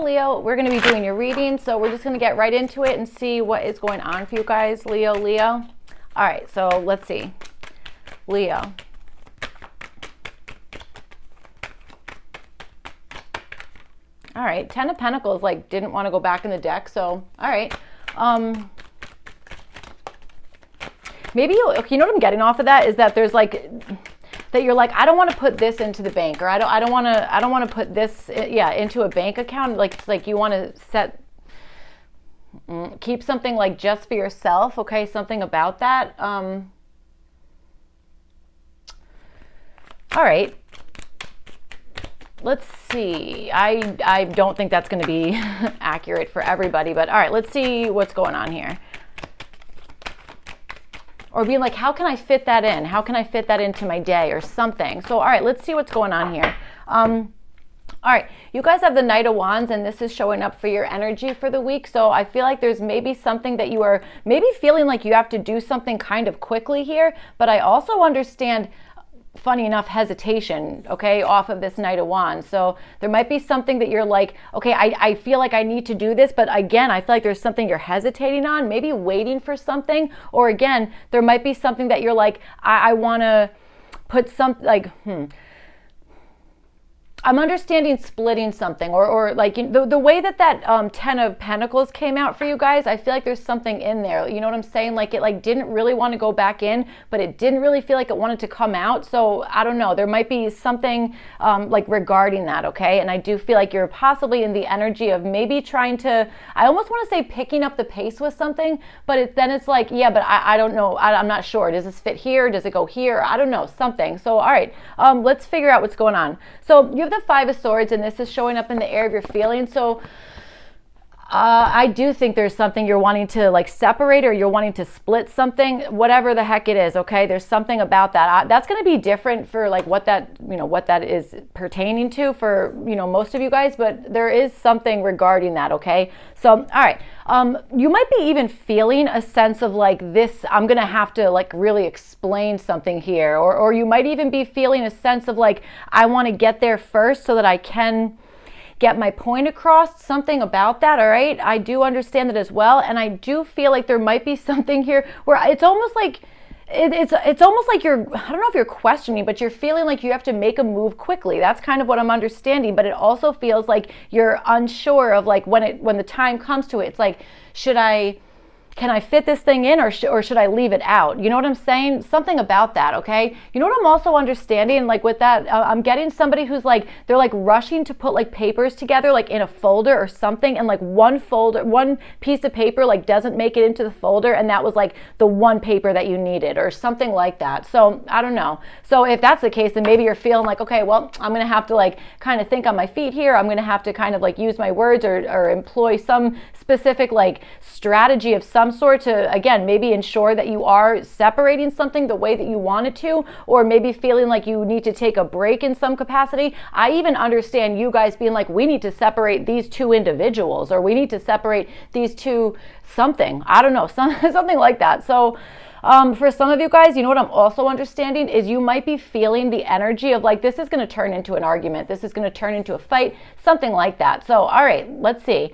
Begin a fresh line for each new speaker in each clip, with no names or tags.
Leo, we're going to be doing your reading, so we're just going to get right into it and see what is going on for you guys, Leo. All right, so let's see. Leo. All right, Ten of Pentacles, like, didn't want to go back in the deck, so, all right. Maybe, you know what I'm getting off of that is that there's, like, that you're like, I don't want to put this into the bank, or I don't want to put this, into a bank account. Like, it's like you want to keep something, like, just for yourself, okay? Something about that. All right. Let's see. I don't think that's going to be accurate for everybody, but all right, let's see what's going on here. Or being like, how can I fit that in? How can I fit that into my day or something? So, all right, let's see what's going on here. All right, you guys have the Knight of Wands, and this is showing up for your energy for the week. So I feel like there's maybe something that you are maybe feeling like you have to do something kind of quickly here. But I also understand, funny enough, hesitation, okay, off of this Knight of Wands. So there might be something that you're like, okay, I feel like I need to do this, but again, I feel like there's something you're hesitating on, maybe waiting for something. Or again, there might be something that you're like, I want to put something, like, I'm understanding splitting something, or like, the way that Ten of Pentacles came out for you guys, I feel like there's something in there. You know what I'm saying? Like, it like didn't really want to go back in, but it didn't really feel like it wanted to come out. So I don't know. There might be something like regarding that, okay? And I do feel like you're possibly in the energy of maybe trying to, I almost want to say picking up the pace with something, but then it's like, yeah, but I don't know. I'm not sure. Does this fit here? Does it go here? I don't know. Something. So, all right, let's figure out what's going on. So you have the Five of Swords, and this is showing up in the area of your feelings. So I do think there's something you're wanting to, like, separate, or you're wanting to split something, whatever the heck it is, okay? There's something about that. That's going to be different for, like, what that is pertaining to for, most of you guys, but there is something regarding that, okay? So, all right. You might be even feeling a sense of, like, this, I'm going to have to, like, really explain something here, or you might even be feeling a sense of, like, I want to get there first so that I can get my point across, something about that. All right, I do understand that as well, and I do feel like there might be something here where it's almost like it's almost like you're, I don't know if you're questioning, but you're feeling like you have to make a move quickly. That's kind of what I'm understanding, but it also feels like you're unsure of, like, when the time comes to it, it's like, can I fit this thing in, or should I leave it out? You know what I'm saying? Something about that, okay? You know what I'm also understanding, like, with that, I'm getting somebody who's like, they're like rushing to put, like, papers together, like in a folder or something, and like one piece of paper, like, doesn't make it into the folder, and that was like the one paper that you needed, or something like that. So I don't know. So if that's the case, then maybe you're feeling like, okay, well, I'm gonna have to, like, kind of think on my feet here. I'm gonna have to kind of, like, use my words, or employ some specific, like, strategy of some sort to, again, maybe ensure that you are separating something the way that you wanted to, or maybe feeling like you need to take a break in some capacity. I even understand you guys being like, we need to separate these two individuals, or we need to separate these two something. I don't know, something like that. So for some of you guys, you know what I'm also understanding is you might be feeling the energy of, like, this is going to turn into an argument. This is going to turn into a fight, something like that. So, all right, let's see.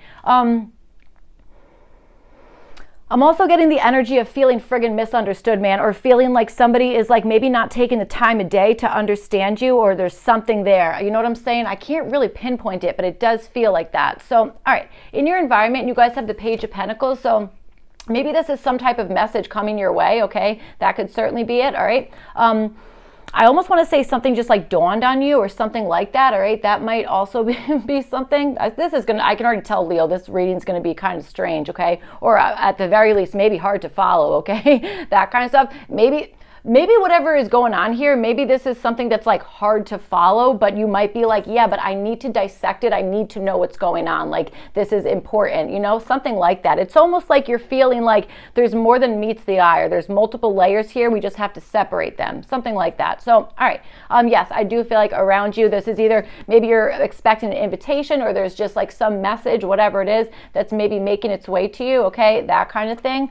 I'm also getting the energy of feeling friggin' misunderstood, man, or feeling like somebody is, like, maybe not taking the time of day to understand you, or there's something there. You know what I'm saying? I can't really pinpoint it, but it does feel like that. So, all right, in your environment, you guys have the Page of Pentacles, so maybe this is some type of message coming your way, okay? That could certainly be it, all right? I almost want to say something just, like, dawned on you, or something like that, all right? That might also be something. This is going to, I can already tell, Leo, this reading's going to be kind of strange, okay? Or at the very least, maybe hard to follow, okay? That kind of stuff. Maybe whatever is going on here, maybe this is something that's, like, hard to follow, but you might be like, yeah, but I need to dissect it. I need to know what's going on. Like, this is important, something like that. It's almost like you're feeling like there's more than meets the eye, or there's multiple layers here. We just have to separate them, something like that. So, all right. Yes, I do feel like around you, this is either maybe you're expecting an invitation, or there's just, like, some message, whatever it is, that's maybe making its way to you. Okay. That kind of thing.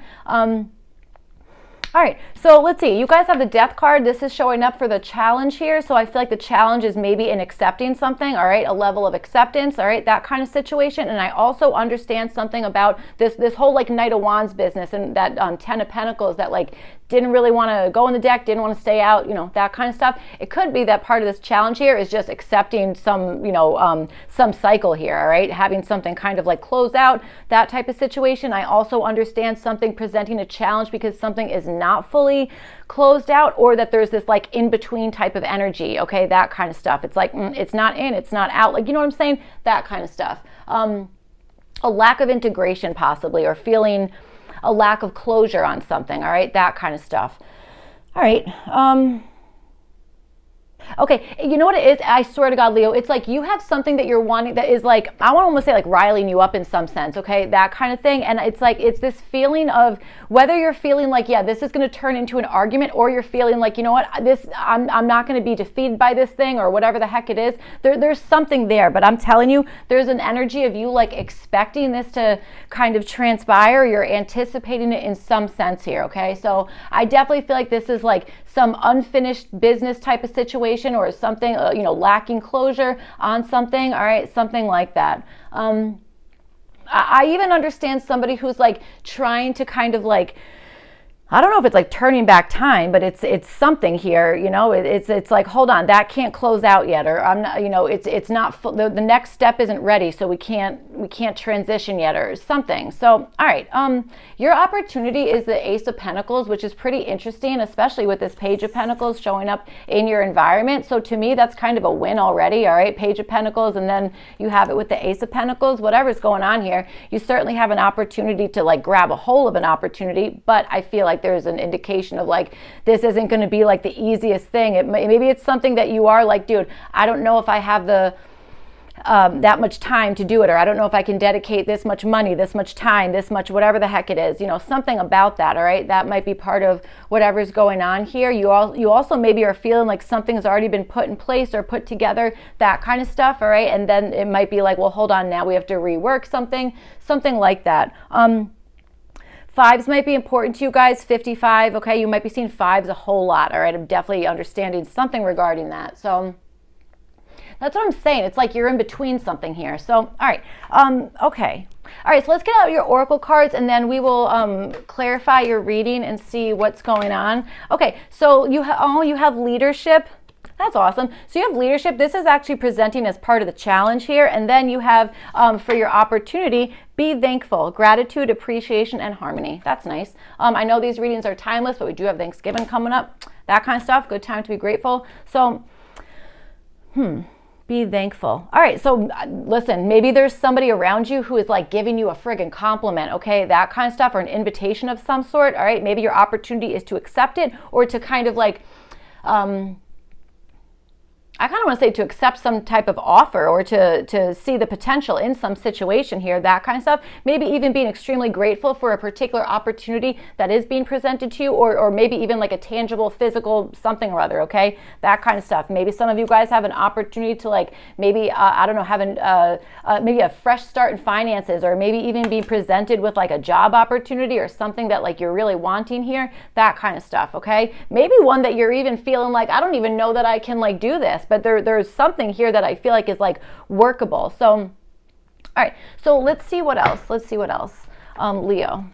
All right, so let's see. You guys have the Death card. This is showing up for the challenge here. So I feel like the challenge is maybe in accepting something, all right, a level of acceptance, all right, that kind of situation. And I also understand something about this whole like Knight of Wands business and that Ten of Pentacles that like didn't really want to go in the deck, didn't want to stay out, that kind of stuff. It could be that part of this challenge here is just accepting some, some cycle here, all right, having something kind of like close out, that type of situation. I also understand something presenting a challenge because something is not fully closed out, or that there's this like in between type of energy, okay, that kind of stuff. It's like it's not in, it's not out, like, you know what I'm saying, that kind of stuff. A lack of integration possibly, or feeling a lack of closure on something, all right, that kind of stuff. All right. Okay, you know what it is? I swear to God, Leo, it's like you have something that you're wanting that is like, I want to almost say like riling you up in some sense, okay? That kind of thing. And it's like, it's this feeling of whether you're feeling like, yeah, this is going to turn into an argument, or you're feeling like, you know what, I'm not going to be defeated by this thing, or whatever the heck it is. There's something there, but I'm telling you, there's an energy of you like expecting this to kind of transpire. You're anticipating it in some sense here, okay? So I definitely feel like this is like some unfinished business type of situation, or something, lacking closure on something, all right, something like that. I even understand somebody who's like trying to kind of like, I don't know if it's like turning back time, but it's something here, it's like, hold on, that can't close out yet, or I'm not, it's not the next step isn't ready, so we can't transition yet, or something. So all right, your opportunity is the Ace of Pentacles, which is pretty interesting, especially with this Page of Pentacles showing up in your environment. So to me, that's kind of a win already. All right, Page of Pentacles, and then you have it with the Ace of Pentacles. Whatever's going on here, you certainly have an opportunity to like grab a hold of an opportunity, but I feel like there's an indication of like, this isn't going to be like the easiest thing. Maybe it's something that you are like, dude, I don't know if I have the that much time to do it, or I don't know if I can dedicate this much money, this much time, this much whatever the heck it is, something about that. All right, that might be part of whatever's going on here. You also maybe are feeling like something's already been put in place or put together, that kind of stuff. All right, and then it might be like, well, hold on, now we have to rework something like that. Fives might be important to you guys. 55, okay, you might be seeing fives a whole lot. All right, I'm definitely understanding something regarding that. So that's what I'm saying. It's like you're in between something here. So, all right, okay. All right, so let's get out your oracle cards, and then we will clarify your reading and see what's going on. Okay, so you have leadership. That's awesome. So you have leadership. This is actually presenting as part of the challenge here. And then you have, for your opportunity, be thankful, gratitude, appreciation, and harmony. That's nice. I know these readings are timeless, but we do have Thanksgiving coming up. That kind of stuff. Good time to be grateful. So, be thankful. All right, so listen, maybe there's somebody around you who is like giving you a friggin' compliment, okay? That kind of stuff, or an invitation of some sort, all right? Maybe your opportunity is to accept it, or to kind of like, I kind of want to say to accept some type of offer, or to see the potential in some situation here, that kind of stuff. Maybe even being extremely grateful for a particular opportunity that is being presented to you, or maybe even like a tangible, physical something or other, okay? That kind of stuff. Maybe some of you guys have an opportunity to like, maybe, I don't know, have maybe a fresh start in finances, or maybe even be presented with like a job opportunity or something that like you're really wanting here, that kind of stuff, okay? Maybe one that you're even feeling like, I don't even know that I can like do this, but there's something here that I feel like is like workable. So, all right, so let's see what else. Leo.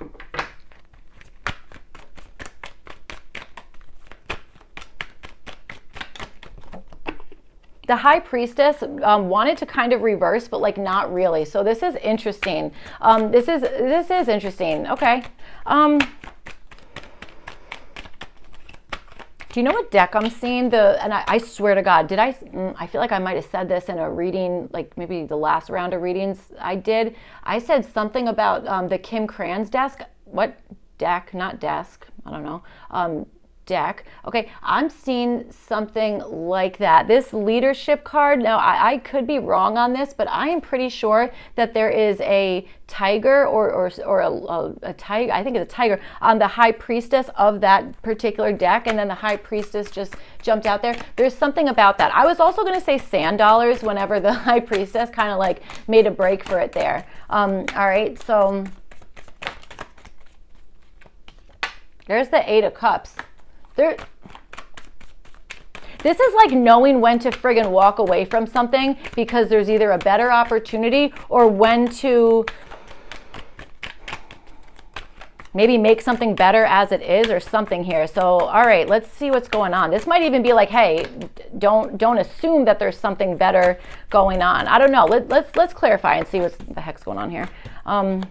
The High Priestess wanted to kind of reverse, but like not really. So this is interesting. This is interesting. Okay. Do you know what deck I'm seeing? And I swear to God, I feel like I might have said this in a reading, like maybe the last round of readings I did. I said something about the Kim Kranz desk. What deck? Not desk. I don't know. Deck. Okay, I'm seeing something like that. This leadership card, now I could be wrong on this, but I am pretty sure that there is a tiger or a tiger, I think it's a tiger, on the High Priestess of that particular deck, and then the High Priestess just jumped out there. There's something about that. I was also going to say sand dollars whenever the High Priestess kind of like made a break for it there. All right, so There's the Eight of Cups. This is like knowing when to friggin' walk away from something because there's either a better opportunity or when to maybe make something better as it is or something here. So, all right, let's see what's going on. This might even be like, hey, don't assume that there's something better going on. I don't know. Let's clarify and see what the heck's going on here. All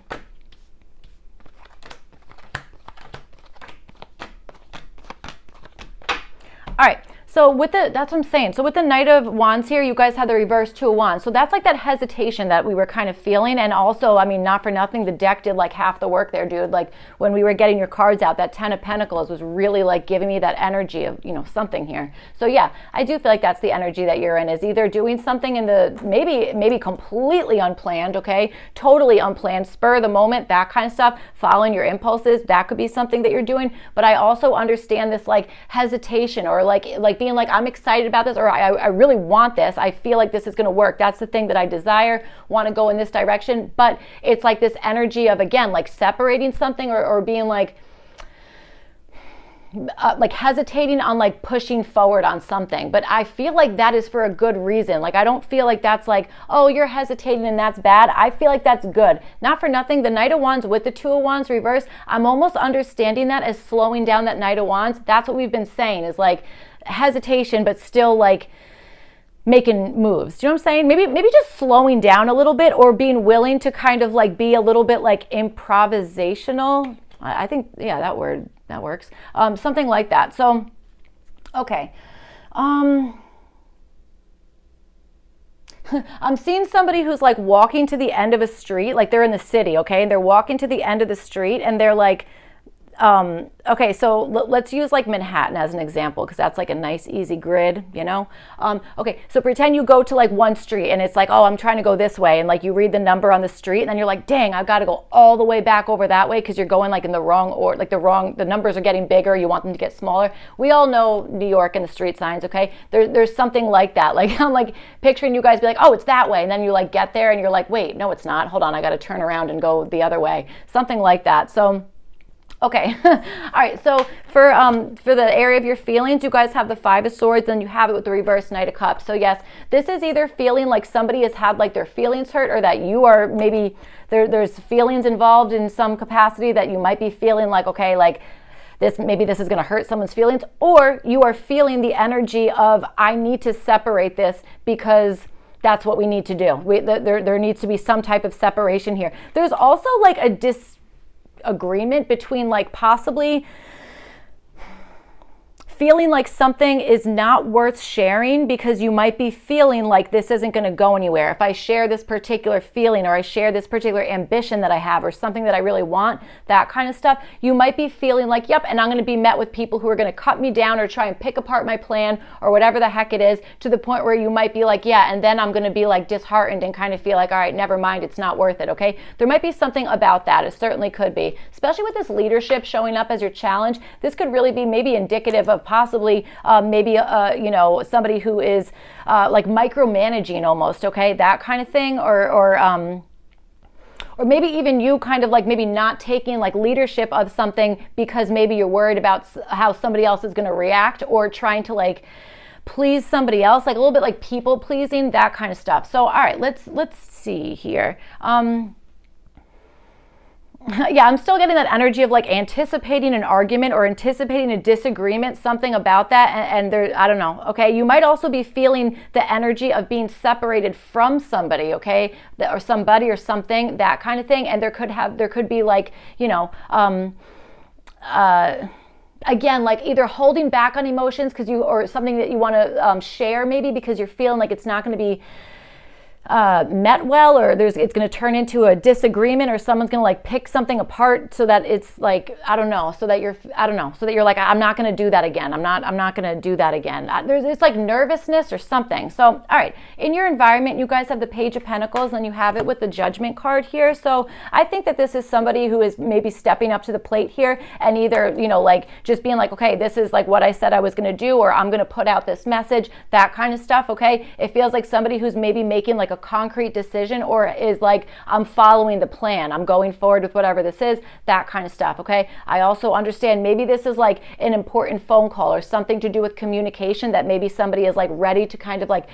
right. So that's what I'm saying. So with the Knight of Wands here, you guys had the reverse Two of Wands. So that's like that hesitation that we were kind of feeling. And also, I mean, not for nothing, the deck did like half the work there, dude. Like when we were getting your cards out, that Ten of Pentacles was really like giving me that energy of, you know, something here. So yeah, I do feel like that's the energy that you're in, is either doing something in the maybe completely unplanned, okay? Totally unplanned, spur of the moment, that kind of stuff, following your impulses. That could be something that you're doing. But I also understand this like hesitation or like being like, I'm excited about this, or I really want this. I feel like this is going to work. That's the thing that I desire, want to go in this direction. But it's like this energy of, again, like separating something or being like hesitating on like pushing forward on something. But I feel like that is for a good reason. Like I don't feel like that's like, oh, you're hesitating and that's bad. I feel like that's good. Not for nothing, the Knight of Wands with the Two of Wands reverse, I'm almost understanding that as slowing down that Knight of Wands. That's what we've been saying, is like hesitation but still like making moves. Do you know what I'm saying? Maybe just slowing down a little bit, or being willing to kind of like be a little bit like improvisational. I think, yeah, that word, that works. Something like that. So, okay. I'm seeing somebody who's like walking to the end of a street, like they're in the city, okay? And they're walking to the end of the street and they're like, okay, so let's use like Manhattan as an example, because that's like a nice easy grid, you know? Okay, so pretend you go to like one street and it's like, oh, I'm trying to go this way, and like you read the number on the street and then you're like, dang, I've got to go all the way back over that way because you're going like in the wrong, or like the numbers are getting bigger, you want them to get smaller. We all know New York and the street signs, okay? There's something like that. Like I'm like picturing you guys be like, oh, it's that way, and then you like get there and you're like, wait, no, it's not. Hold on, I got to turn around and go the other way. Something like that. So okay. All right. So for the area of your feelings, you guys have the Five of Swords, and you have it with the reverse Knight of Cups. So yes, this is either feeling like somebody has had like their feelings hurt, or that you are maybe there's feelings involved in some capacity that you might be feeling like, okay, like maybe this is going to hurt someone's feelings, or you are feeling the energy of, I need to separate this because that's what we need to do. There needs to be some type of separation here. There's also like a disagreement between like possibly feeling like something is not worth sharing because you might be feeling like this isn't going to go anywhere. If I share this particular feeling, or I share this particular ambition that I have, or something that I really want, that kind of stuff, you might be feeling like, yep, and I'm going to be met with people who are going to cut me down or try and pick apart my plan or whatever the heck it is, to the point where you might be like, yeah, and then I'm going to be like disheartened and kind of feel like, all right, never mind, it's not worth it, okay? There might be something about that. It certainly could be, especially with this leadership showing up as your challenge. This could really be maybe indicative of possibly you know, somebody who is like micromanaging almost, okay, that kind of thing, or maybe even you kind of like maybe not taking like leadership of something because maybe you're worried about how somebody else is going to react, or trying to like please somebody else, like a little bit like people pleasing, that kind of stuff. So all right, let's see here. Yeah, I'm still getting that energy of like anticipating an argument or anticipating a disagreement, something about that. And there, I don't know. Okay. You might also be feeling the energy of being separated from somebody, okay, or somebody or something, that kind of thing. And there could be like, you know, again, like either holding back on emotions or something that you want to share, maybe because you're feeling like it's not going to be met well, or it's going to turn into a disagreement, or someone's going to like pick something apart so that it's like, I don't know, so that you're like, I'm not going to do that again. I'm not going to do that again. It's like nervousness or something. So, all right, in your environment, you guys have the Page of Pentacles, and you have it with the Judgment card here. So I think that this is somebody who is maybe stepping up to the plate here, and either, you know, like just being like, okay, this is like what I said I was going to do, or I'm going to put out this message, that kind of stuff. Okay. It feels like somebody who's maybe making like like a concrete decision, or is like, I'm following the plan, I'm going forward with whatever this is, that kind of stuff, okay? I also understand maybe this is like an important phone call or something to do with communication that maybe somebody is like ready to kind of like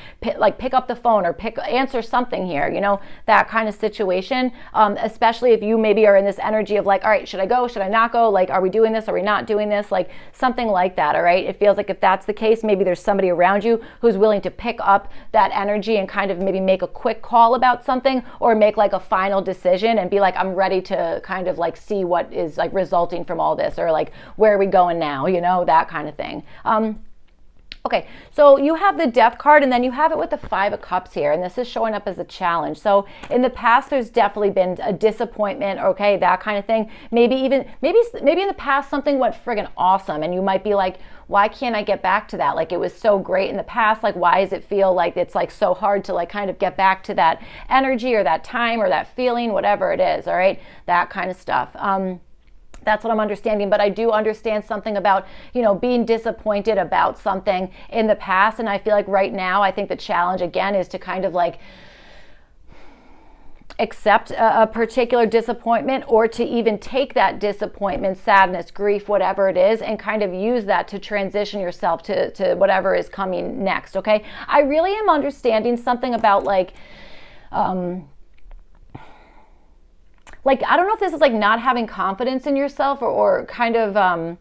pick up the phone or answer something here, you know, that kind of situation. Especially if you maybe are in this energy of like, all right, should I go? Should I not go? Like, are we doing this? Are we not doing this? Like something like that, all right? It feels like if that's the case, maybe there's somebody around you who's willing to pick up that energy and kind of maybe make a quick call about something, or make like a final decision and be like, I'm ready to kind of like see what is like resulting from all this, or like, where are we going now? You know, that kind of thing. Okay, so you have the Death card, and then you have it with the Five of Cups here, and this is showing up as a challenge. So in the past, there's definitely been a disappointment, okay, that kind of thing. Maybe in the past something went friggin' awesome, and you might be like, why can't I get back to that? Like, it was so great in the past. Like, why does it feel like it's like so hard to like kind of get back to that energy or that time or that feeling, whatever it is, all right, that kind of stuff. That's what I'm understanding, but I do understand something about, you know, being disappointed about something in the past. And I feel like right now, I think the challenge again is to kind of like accept a particular disappointment, or to even take that disappointment, sadness, grief, whatever it is, and kind of use that to transition yourself to whatever is coming next, okay? I really am understanding something about like I don't know if this is like not having confidence in yourself, or kind of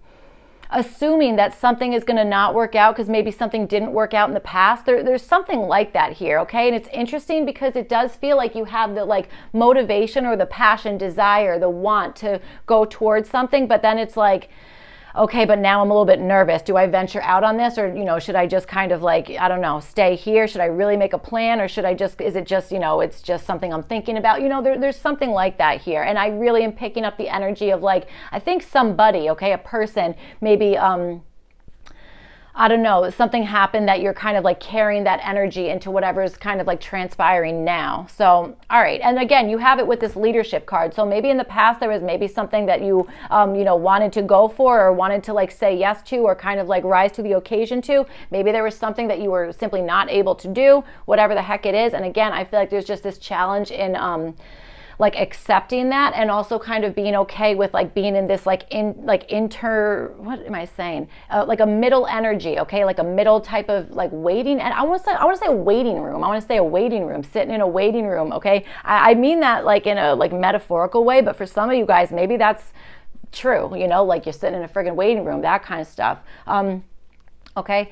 assuming that something is going to not work out because maybe something didn't work out in the past. There's something like that here, okay? And it's interesting because it does feel like you have the like motivation or the passion, desire, the want to go towards something, but then it's like, okay, but now I'm a little bit nervous. Do I venture out on this, or, you know, should I just kind of like, I don't know, stay here? Should I really make a plan, or should I just, is it just, you know, it's just something I'm thinking about? You know, there's something like that here. And I really am picking up the energy of like, I think somebody, okay, a person, maybe, I don't know, something happened that you're kind of like carrying that energy into whatever's kind of like transpiring now. So, all right. And again, you have it with this leadership card. So maybe in the past, there was maybe something that you, you know, wanted to go for, or wanted to like say yes to, or kind of like rise to the occasion to. Maybe there was something that you were simply not able to do, whatever the heck it is. And again, I feel like there's just this challenge in, like accepting that, and also kind of being okay with like being in this like what am I saying? Like a middle energy, okay? Like a middle type of like waiting. And I want to say a waiting room. I want to say a waiting room, sitting in a waiting room, okay? I mean that like in a like metaphorical way, but for some of you guys, maybe that's true, you know, like you're sitting in a friggin' waiting room, that kind of stuff. Okay.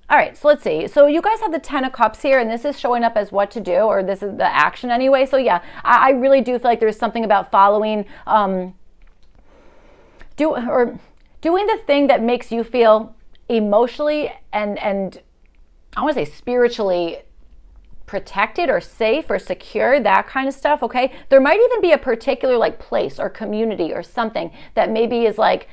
All right, so let's see. So you guys have the Ten of Cups here, and this is showing up as what to do, or this is the action anyway. So yeah, I really do feel like there's something about following, doing the thing that makes you feel emotionally and I want to say spiritually protected or safe or secure, that kind of stuff, okay? There might even be a particular like place or community or something that maybe is like,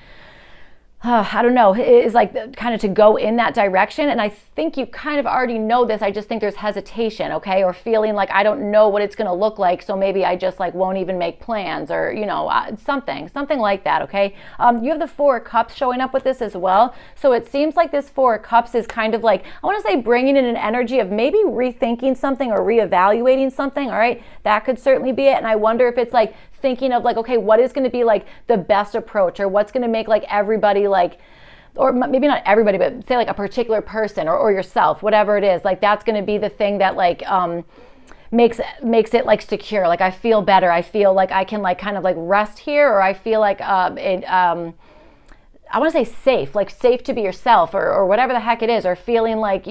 I don't know, is like kind of to go in that direction. And I think you kind of already know this. I just think there's hesitation, okay? Or feeling like I don't know what it's going to look like, so maybe I just like won't even make plans, or, you know, something like that, okay? You have the Four of Cups showing up with this as well. So it seems like this Four of Cups is kind of like, I want to say bringing in an energy of maybe rethinking something or reevaluating something, all right? That could certainly be it. And I wonder if it's like thinking of like, okay, what is going to be like the best approach, or what's going to make like everybody like, or maybe not everybody, but say like a particular person or yourself, whatever it is, like that's going to be the thing that like makes it like secure. Like I feel better. I feel like I can like kind of like rest here, or I feel like I want to say safe, like safe to be yourself, or whatever the heck it is, or feeling like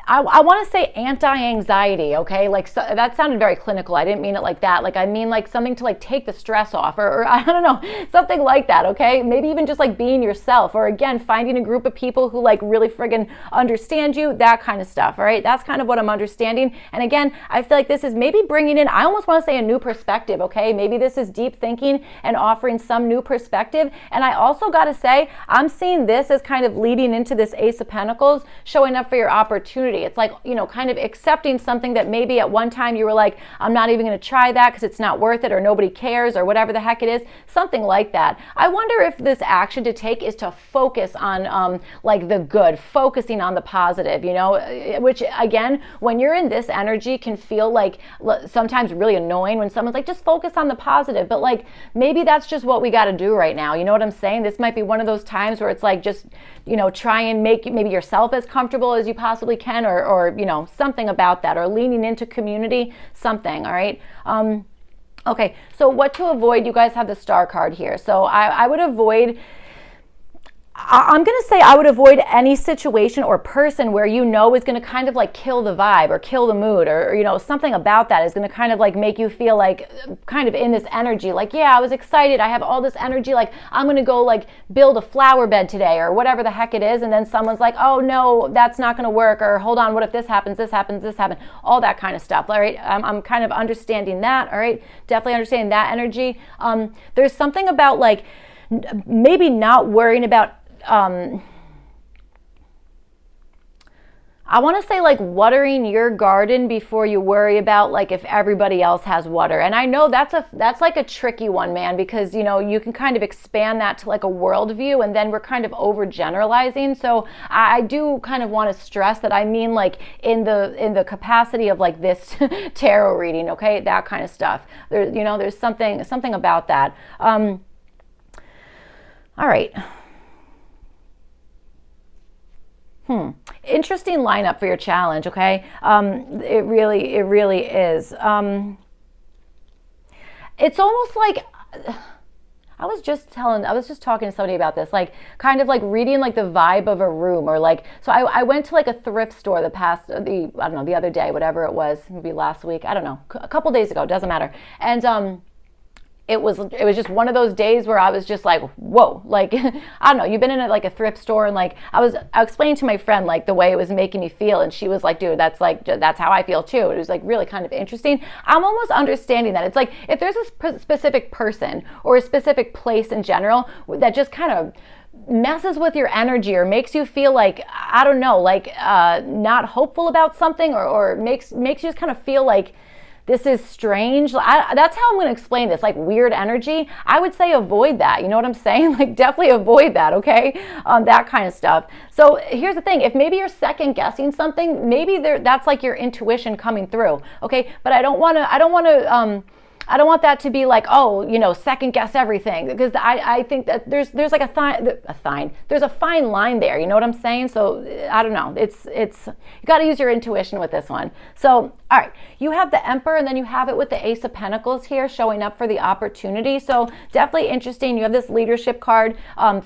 I want to say anti-anxiety, okay? Like, so, that sounded very clinical. I didn't mean it like that. Like, I mean like something to like take the stress off, or I don't know, something like that, okay? Maybe even just like being yourself, or again, finding a group of people who like really friggin' understand you, that kind of stuff, all right? That's kind of what I'm understanding. And again, I feel like this is maybe bringing in, I almost want to say a new perspective, okay? Maybe this is deep thinking and offering some new perspective. And I also got to say, I'm seeing this as kind of leading into this Ace of Pentacles, showing up for your opportunity. opportunity. It's like, kind of accepting something that maybe at one time you were like, I'm not even going to try that because it's not worth it, or nobody cares, or whatever the heck it is, something like that. I wonder if this action to take is to focus on like the good, focusing on the positive, which again, when you're in this energy can feel like sometimes really annoying when someone's like, just focus on the positive. But like, maybe that's just what we got to do right now. You know what I'm saying? This might be one of those times where it's like, just, try and make maybe yourself as comfortable as you possibly can, or something about that, or leaning into community, something. All right. Okay. So what to avoid? You guys have the Star card here. So I would avoid, I'm going to say I would avoid any situation or person where is going to kind of like kill the vibe or kill the mood, or something about that is going to kind of like make you feel like kind of in this energy, like, yeah, I was excited, I have all this energy, like I'm going to go like build a flower bed today or whatever the heck it is, and then someone's like, oh no, that's not going to work, or hold on, what if this happens, all that kind of stuff. All right, I'm kind of understanding that. All right, definitely understanding that energy. There's something about like maybe not worrying about I want to say like watering your garden before you worry about like if everybody else has water. And I know that's like a tricky one, man, because you can kind of expand that to like a worldview, and then we're kind of overgeneralizing. So I do kind of want to stress that I mean like in the capacity of like this tarot reading, okay, that kind of stuff. There's something about that. All right. Interesting lineup for your challenge, okay? It really is. It's almost like I was just talking to somebody about this, like kind of like reading like the vibe of a room, or like, so I went to like a thrift store the other day, whatever it was, maybe last week, I don't know, a couple days ago, doesn't matter. And it was just one of those days where I was just like, whoa, like, I don't know, you've been in like a thrift store, and like I explained to my friend like the way it was making me feel, and she was like, dude, that's how I feel too. It was like really kind of interesting. I'm almost understanding that. It's like if there's a specific person or a specific place in general that just kind of messes with your energy or makes you feel like, I don't know, like not hopeful about something, or makes you just kind of feel like this is strange. That's how I'm going to explain this, like weird energy. I would say avoid that. You know what I'm saying? Like definitely avoid that, okay? That kind of stuff. So here's the thing. If maybe you're second guessing something, maybe that's like your intuition coming through, okay? But I don't want that to be like, second guess everything, because I think that there's like there's a fine line there. You know what I'm saying? So I don't know. It's you got to use your intuition with this one. So all right, you have the Emperor, and then you have it with the Ace of Pentacles here showing up for the opportunity. So definitely interesting. You have this leadership card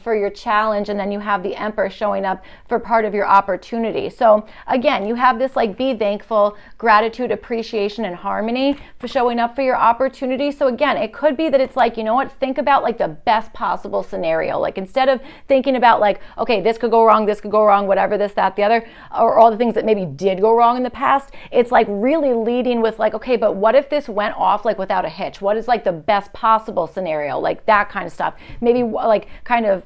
for your challenge, and then you have the Emperor showing up for part of your opportunity. So again, you have this like be thankful, gratitude, appreciation, and harmony for showing up for your opportunity. So again, it could be that it's like, you know what, think about like the best possible scenario. Like instead of thinking about like, okay, this could go wrong, whatever, this, that, the other, or all the things that maybe did go wrong in the past, it's like really leading with like, okay, but what if this went off like without a hitch? What is like the best possible scenario? Like that kind of stuff. Maybe like kind of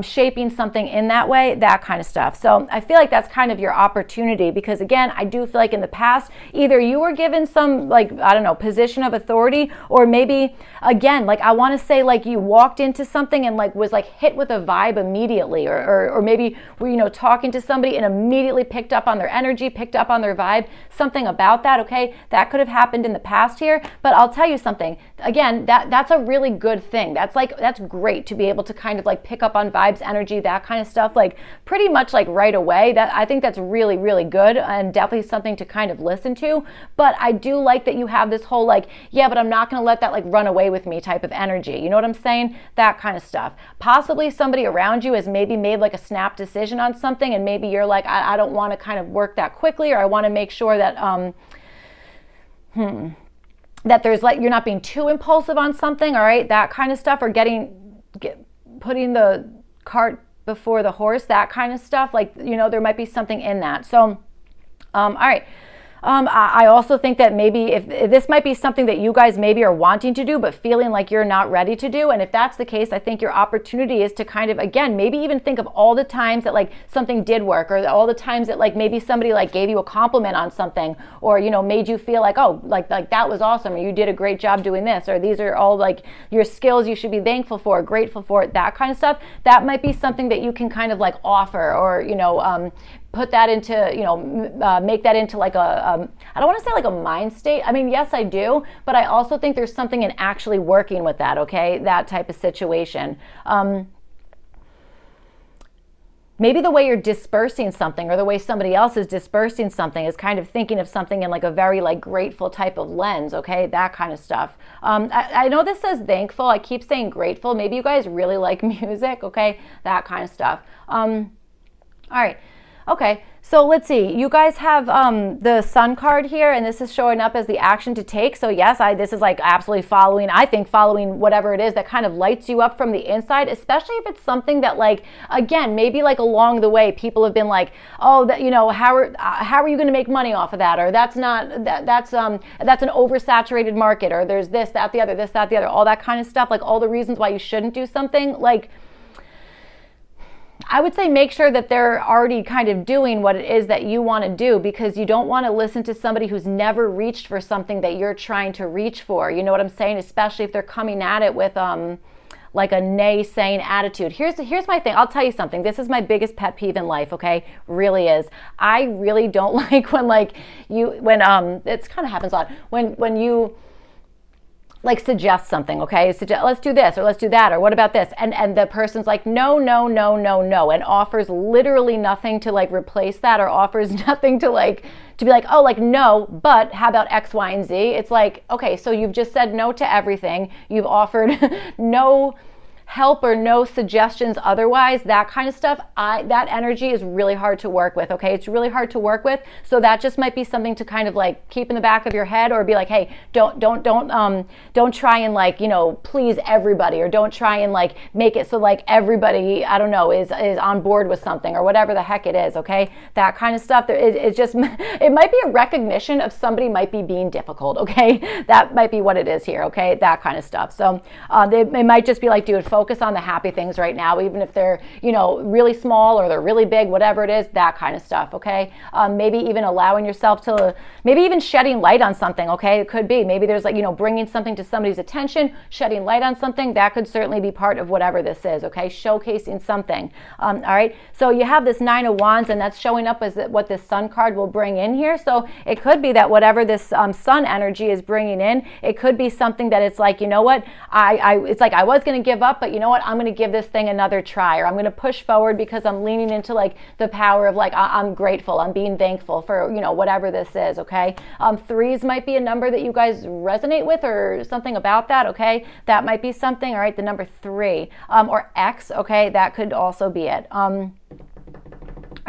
shaping something in that way, that kind of stuff. So I feel like that's kind of your opportunity, because again, I do feel like in the past, either you were given some like, I don't know, position of authority, or maybe again, like I want to say like you walked into something and like was like hit with a vibe immediately, or maybe were, talking to somebody and immediately picked up on their energy, picked up on their vibe, something about that. Okay. That could have happened in the past here, but I'll tell you something, again, that's a really good thing. That's great to be able to kind of like pick up on vibes, energy, that kind of stuff, like pretty much like right away. That I think that's really, really good, and definitely something to kind of listen to. But I do like that you have this whole like, yeah, but I'm not going to let that like run away with me type of energy. You know what I'm saying? That kind of stuff. Possibly somebody around you has maybe made like a snap decision on something, and maybe you're like, I don't want to kind of work that quickly, or I want to make sure that that there's like, you're not being too impulsive on something. All right, that kind of stuff, or putting the cart before the horse, that kind of stuff. Like, there might be something in that. So, all right. I also think that maybe if this might be something that you guys maybe are wanting to do, but feeling like you're not ready to do. And if that's the case, I think your opportunity is to kind of, again, maybe even think of all the times that like something did work, or all the times that like maybe somebody like gave you a compliment on something, or, you know, made you feel like, oh, like that was awesome, or you did a great job doing this, or these are all like your skills you should be thankful for, grateful for, that kind of stuff. That might be something that you can kind of like offer, or, you know, put that into, you know, make that into like a, I don't want to say like a mind state. I mean, yes, I do, but I also think there's something in actually working with that, okay? That type of situation. Maybe the way you're dispersing something, or the way somebody else is dispersing something, is kind of thinking of something in like a very like grateful type of lens, okay? That kind of stuff. I know this says thankful. I keep saying grateful. Maybe you guys really like music, okay? That kind of stuff. All right. Okay, so let's see. You guys have the Sun card here, and this is showing up as the action to take. So yes, this is like absolutely following, I think, following whatever it is that kind of lights you up from the inside, especially if it's something that, like, again, maybe like along the way, people have been like, oh, that, you know, how are you going to make money off of that? Or that's an oversaturated market, or there's this, that, the other, this, that, the other, all that kind of stuff, like all the reasons why you shouldn't do something. Like, I would say make sure that they're already kind of doing what it is that you want to do, because you don't want to listen to somebody who's never reached for something that you're trying to reach for. You know what I'm saying? Especially if they're coming at it with like a naysaying attitude. Here's my thing. I'll tell you something. This is my biggest pet peeve in life, okay? Really is. I really don't like when it's kind of happens a lot when you like suggest something, okay? Let's do this, or let's do that, or what about this? And the person's like, no, and offers literally nothing to like replace that, or offers nothing to be like, oh, like, no, but how about X, Y, and Z? It's like, okay, so you've just said no to everything. You've offered no help or no suggestions otherwise, that kind of stuff. That energy is really hard to work with, okay? It's really hard to work with. So that just might be something to kind of like keep in the back of your head, or be like, hey, don't try and like, you know, please everybody, or don't try and like make it so like everybody, I don't know, is on board with something, or whatever the heck it is, okay? That kind of stuff. It's just, it might be a recognition of somebody might be being difficult, okay? That might be what it is here, okay? That kind of stuff. So it might just be like, dude, focus on the happy things right now, even if they're, you know, really small or they're really big, whatever it is, that kind of stuff, okay? Maybe even allowing yourself to, maybe even shedding light on something, okay? It could be, maybe there's like, you know, bringing something to somebody's attention, shedding light on something, that could certainly be part of whatever this is, okay? Showcasing something. All right, so you have this Nine of Wands, and that's showing up as what this Sun card will bring in here. So it could be that whatever this Sun energy is bringing in, it could be something that it's like, you know what, it's like I was going to give up, but you know what, I'm going to give this thing another try, or I'm going to push forward because I'm leaning into like the power of like, I'm grateful, I'm being thankful for, you know, whatever this is, okay? Threes might be a number that you guys resonate with, or something about that, okay? That might be something. All right, the number 3, or X, okay? That could also be it. All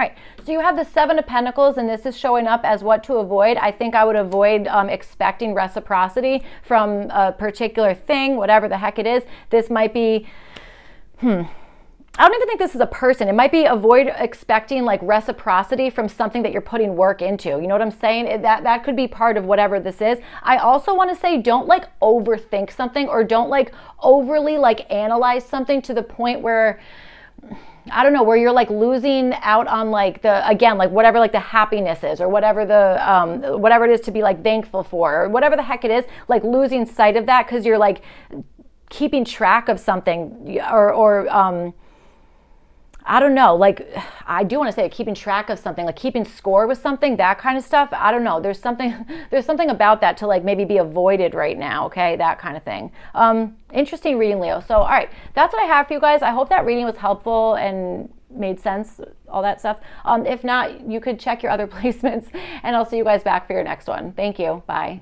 right, so you have the Seven of Pentacles, and this is showing up as what to avoid. I think I would avoid expecting reciprocity from a particular thing, whatever the heck it is. This might be, I don't even think this is a person. It might be avoid expecting like reciprocity from something that you're putting work into. You know what I'm saying? That could be part of whatever this is. I also want to say, don't like overthink something, or don't like overly like analyze something to the point where, I don't know, where you're like losing out on like the, again, like whatever like the happiness is, or whatever the whatever it is to be like thankful for, or whatever the heck it is, like losing sight of that because you're like keeping track of something, or I don't know, like I do want to say keeping track of something, like keeping score with something, that kind of stuff. I don't know. There's something about that to like maybe be avoided right now. Okay. That kind of thing. Interesting reading, Leo. So, all right, that's what I have for you guys. I hope that reading was helpful and made sense, all that stuff. If not, you could check your other placements, and I'll see you guys back for your next one. Thank you. Bye.